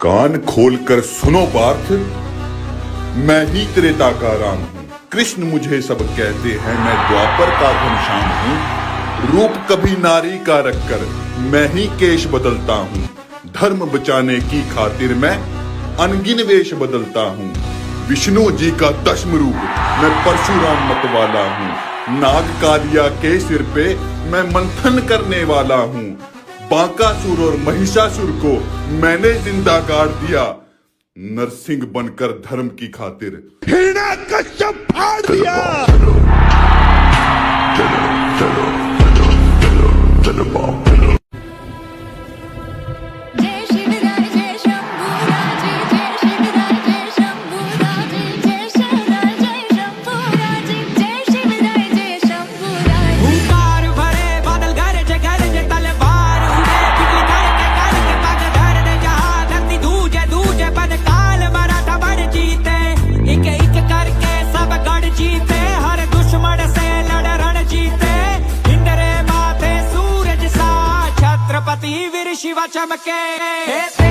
कान खोलकर सुनो पार्थ, मैं ही त्रेता का राम हूं। कृष्ण मुझे सब कहते हैं, मैं द्वापर का घनश्याम हूं। रूप कभी नारी का रखकर मैं ही केश बदलता हूं। धर्म बचाने की खातिर मैं अनगिन वेश बदलता हूं। विष्णु जी का दशम रूप मैं परशुराम मत वाला हूं। नाग कालिया के सिर पे मैं मंथन करने वाला हूं। बांकासुर और महिषासुर को मैंने जिंदा गाड़ दिया। नरसिंह बनकर धर्म की खातिर हिरण्यकश्यप फाड़ दिया। वीर शिवा चमके।